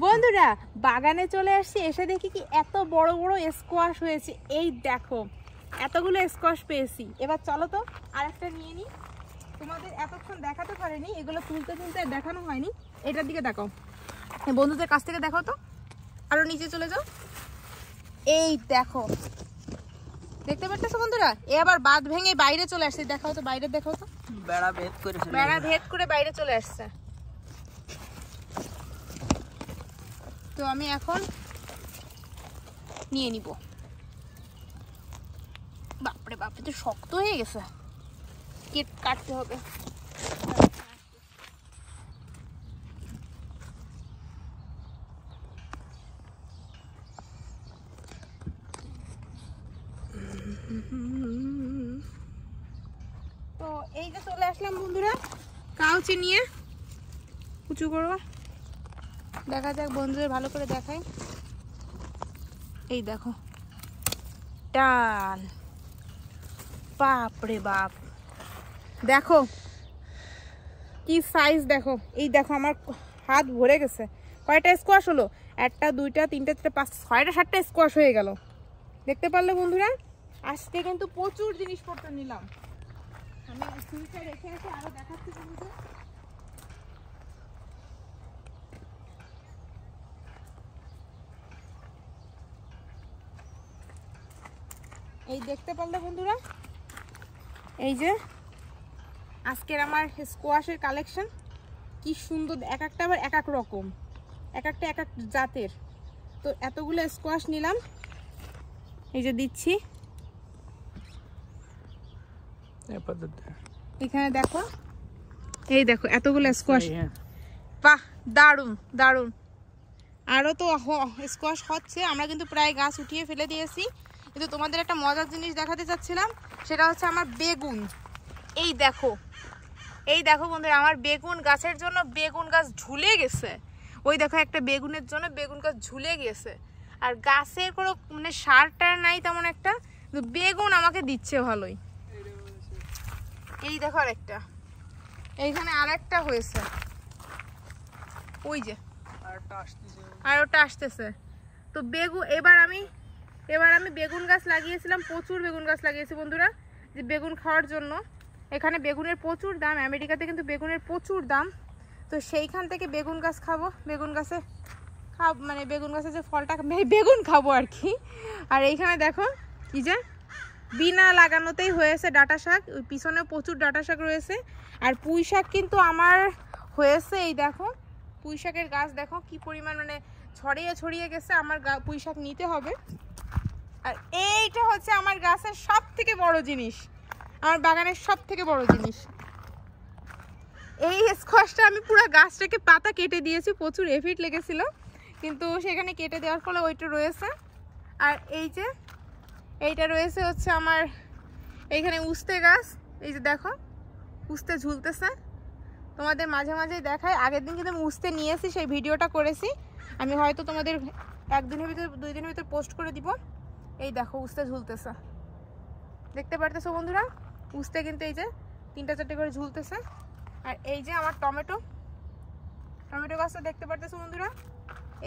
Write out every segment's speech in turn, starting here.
বন্ধুরা বাগানে চলে আসছি, এসে দেখি কি এত বড় বড় স্কোয়াশ হয়েছে। এই দেখো এতগুলো স্কোয়াশ পেয়েছি। এবার চলো তো আরেকটা নিয়ে নিই। তোমাদের এতক্ষণ দেখাতে পারিনি, এগুলো তুলতে তুলতে দেখানো হয়নি। এটার দিকে দেখাও, বন্ধুদের কাছ থেকে দেখাও তো। আরো নিচে চলে যাও। এই দেখো, দেখতে পাচ্ছ বন্ধুরা? এ আবার বাঁধ ভেঙে বাইরে চলে আসছে। দেখাও তো, বাইরে দেখাও তো। বেড়া ভেদ করে বাইরে চলে আসছে। তো আমি এখন নিয়ে নিব। বাপরে বাপরে, তো শক্ত হয়ে গেছে, কাটতে হবে। তো এই যে চলে আসলাম বন্ধুরা কাউচি নিয়ে। উঁচু করো, দেখা যাক বন্ধুদের ভালো করে দেখাই। এই দেখো, টান, বাপরে বাপ, দেখো কি সাইজ দেখো। এই দেখো আমার হাত ভরে গেছে। কয়টা স্কোয়াশ হলো? 1টা 2টা 3টা 4টা 5টা 6টা 7টা স্কোয়াশ হয়ে গেল। দেখতে পারলে বন্ধুরা? আজকে কিন্তু প্রচুর জিনিসপত্র নিলাম। আমি ছুরিটা রেখে এসে আরো দেখাচ্ছি বন্ধুদের। এই দেখতে পারলে বন্ধুরা, এই যে আজকের আমার স্কোয়াশের কালেকশন কি সুন্দর। এক একটা আবার এক এক রকম, এক একটা এক এক জাতের। তো এতগুলো স্কোয়াশ নিলাম, এই যে দিচ্ছি। এখানে দেখো, এই দেখো এতগুলো স্কোয়াশ। বাহ, দারুণ দারুণ। আরও তো স্কোয়াশ হচ্ছে, আমরা কিন্তু প্রায় গাছ উঠিয়ে ফেলে দিয়েছি। কিন্তু তোমাদের একটা মজার জিনিস দেখাতে চাচ্ছিলাম, সেটা হচ্ছে আমার বেগুন। এই দেখো, এই দেখো বন্ধুরা, আমার বেগুন গাছের জন্য বেগুন গাছ ঝুলে গেছে। ওই দেখো একটা বেগুনের জন্য বেগুন গাছ ঝুলে গেছে। আর গাছের কোনো মানে সার টার নাই তেমন একটা, কিন্তু বেগুন আমাকে দিচ্ছে ভালোই। এই দেখো আরেকটা, এইখানে আরেকটা হয়েছে। ওই যে আর ওটা আসতেছে। তো বেগুন এবার আমি বেগুন গাছ লাগিয়েছিলাম, প্রচুর বেগুন গাছ লাগিয়েছি বন্ধুরা, যে বেগুন খাওয়ার জন্য। এখানে বেগুনের প্রচুর দাম, আমেরিকাতে কিন্তু বেগুনের প্রচুর দাম। তো সেইখান থেকে বেগুন গাছ খাবো, বেগুন গাছে মানে বেগুন গাছে যে ফলটা বেগুন খাবো আর কি। আর এইখানে দেখো কি যে বিনা লাগানোতেই হয়েছে ডাঁটা শাক, ওই পিছনে প্রচুর ডাঁটা শাক রয়েছে। আর পুঁই শাক কিন্তু আমার হয়েছে। এই দেখো পুঁই শাকের গাছ দেখো কি পরিমাণ মানে ছড়িয়ে ছড়িয়ে গেছে। আমার পুঁই শাক নিতে হবে। আর এইটা হচ্ছে আমার গাছের সব থেকে বড় জিনিস, আমার বাগানের সব থেকে বড় জিনিস। এই স্কোয়াশটা আমি পুরো গাছটাকে পাতা কেটে দিয়েছি, প্রচুর এফিড লেগেছিল, কিন্তু সেখানে কেটে দেওয়ার ফলে ওইটা রয়েছে। আর এই যে এইটা রয়েছে হচ্ছে আমার এইখানে উস্তে গাছ। এই যে দেখো উস্তে ঝুলতেছে, তোমাদের মাঝে মাঝেই দেখায়। আগের দিন কিন্তু আমি উস্তে নিয়েছি, সেই ভিডিওটা করেছি। আমি হয়তো তোমাদের একদিনের ভিতরে 2 দিনের ভিতরে পোস্ট করে দিব। এই দেখো উস্তে ঝুলতেছে, দেখতে পারতেছো বন্ধুরা? উস্তে কিন্তু এই যে 3টা 4টে করে ঝুলতেছে। আর এই যে আমার টমেটো গাছটা দেখতে পারতেছো বন্ধুরা?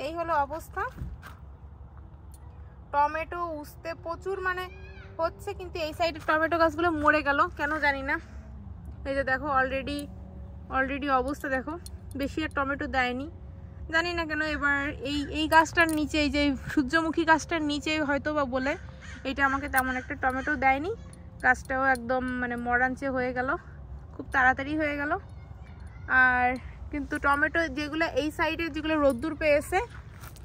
এই হলো অবস্থা। টমেটো উস্তে প্রচুর মানে হচ্ছে, কিন্তু এই সাইডের টমেটো গাছগুলো মরে গেল কেন জানি না। এই যে দেখো অলরেডি অবস্থা দেখো, বেশি আর টমেটো দেয়নি, জানি না কেন। এবার এই গাছটার নিচে, এই যে সূর্যমুখী গাছটার নিচে হয়তো বা বলে এইটা আমাকে তেমন একটা টমেটো দেয়নি। গাছটাও একদম মানে মরাঞ্চে হয়ে গেল, খুব তাড়াতাড়ি হয়ে গেল। আর কিন্তু টমেটো যেগুলো এই সাইডে যেগুলো রোদ্দুর পেয়েছে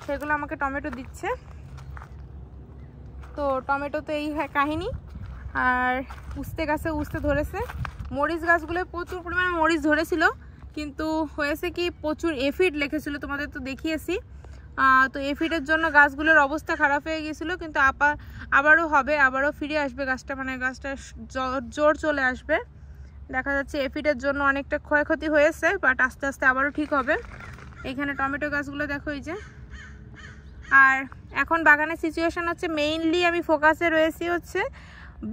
সেগুলো আমাকে টমেটো দিচ্ছে। তো টমেটো তো এই কাহিনী। আর উস্তে গাছে উস্তে ধরেছে। মরিচ গাছগুলো প্রচুর পরিমাণে মরিচ ধরেছিল, কিন্তু হয়েছে কি প্রচুর এফিড লেগেছিল, তোমাদের তো দেখিয়েছি। তো এফিডের জন্য গাছগুলোর অবস্থা খারাপ হয়ে গিয়েছিলো, কিন্তু আবারও হবে, আবারও ফিরে আসবে গাছটা, মানে গাছটা জোর চলে আসবে। দেখা যাচ্ছে এফিডের জন্য অনেকটা ক্ষয়ক্ষতি হয়েছে, বাট আস্তে আস্তে আবারও ঠিক হবে। এইখানে টমেটো গাছগুলো দেখো এই যে। আর এখন বাগানের সিচুয়েশান হচ্ছে মেইনলি আমি ফোকাসে রয়েছি হচ্ছে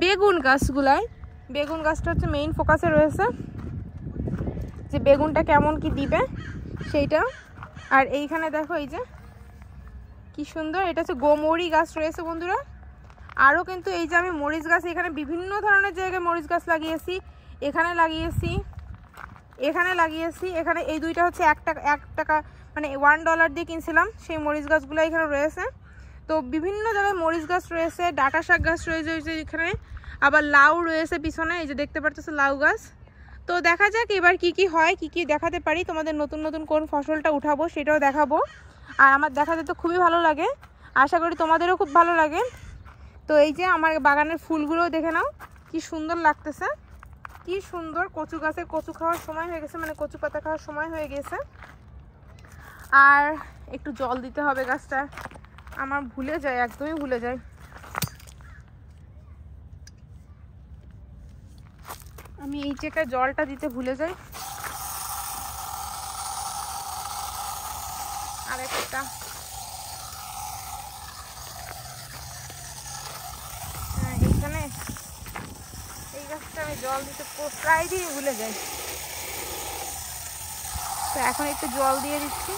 বেগুন গাছগুলায়। বেগুন গাছটা হচ্ছে মেইন ফোকাসে রয়েছে, যে বেগুনটা কেমন কি দিবে সেইটা। আর এইখানে দেখো এই যে কি সুন্দর, এটা হচ্ছে গোমরি গাছ রয়েছে বন্ধুরা। আরও কিন্তু এই যে আমি মরিচ গাছ এখানে বিভিন্ন ধরনের জায়গায় মরিচ গাছ লাগিয়েছি, এখানে লাগিয়েছি, এখানে লাগিয়েছি, এখানে এই দুইটা হচ্ছে 1 টাকা মানে $1 দিয়ে কিনছিলাম, সেই মরিচ গাছগুলো এখানে রয়েছে। তো বিভিন্ন জায়গায় মরিচ গাছ রয়েছে, ডাঁটা শাক গাছ রয়েছে এখানে, আবার লাউ রয়েছে পিছনে, এই যে দেখতে পারতেছে লাউ গাছ। তো দেখা যাক এবার কি কি হয়, কি কি দেখাতে পারি তোমাদের, নতুন নতুন কোন ফসলটা উঠাবো সেটাও দেখাবো। আর আমার দেখাতে তো খুবই ভালো লাগে, আশা করি তোমাদেরও খুব ভালো লাগে। তো এই যে আমার বাগানের ফুলগুলোও দেখে নাও কি সুন্দর লাগতেছে, কি সুন্দর। কচু গাছের কচু খাওয়ার সময় হয়ে গেছে, মানে কচু পাতা খাওয়ার সময় হয়ে গেছে। আর একটু জল দিতে হবে গাছটা, আমার ভুলে যায়, একদমই ভুলে যায়। আমি এই জায়গায় জলটা দিতে ভুলে যাই। আর একটা এইখানে এই গাছটা আমি জল দিতে প্রায় দিনই ভুলে যাই, তো এখন একটু জল দিয়ে দিচ্ছি।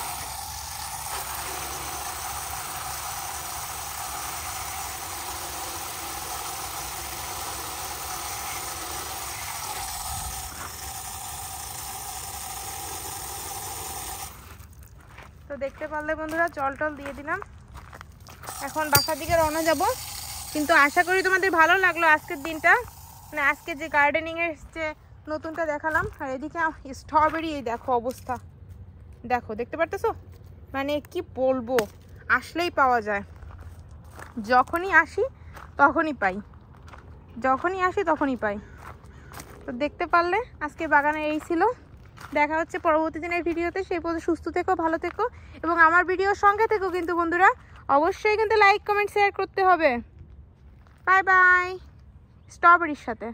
তো দেখতে পারলে বন্ধুরা জল টল দিয়ে দিলাম, এখন বাসার দিকে রওনা যাব। কিন্তু আশা করি তোমাদের ভালো লাগলো আজকের দিনটা, মানে আজকে যে গার্ডেনিংয়ের যে নতুনটা দেখালাম। আর এদিকে স্ট্রবেরি, এই দেখো অবস্থা, দেখো দেখতে পারতেছো, মানে কি বলবো, আসলেই পাওয়া যায়, যখনই আসি তখনই পাই, যখনই আসি তখনই পাই। তো দেখতে পারলে আজকে বাগানে এই ছিল। দেখা হচ্ছে পরবর্তী দিনের ভিডিওতে, সেই পর্যন্ত সুস্থ থেকো, ভালো থেকো এবং আমার ভিডিওর সঙ্গে থেকো কিন্তু বন্ধুরা। অবশ্যই কিন্তু লাইক কমেন্ট শেয়ার করতে হবে। বাই বাই, স্ট্রবেরির সাথে।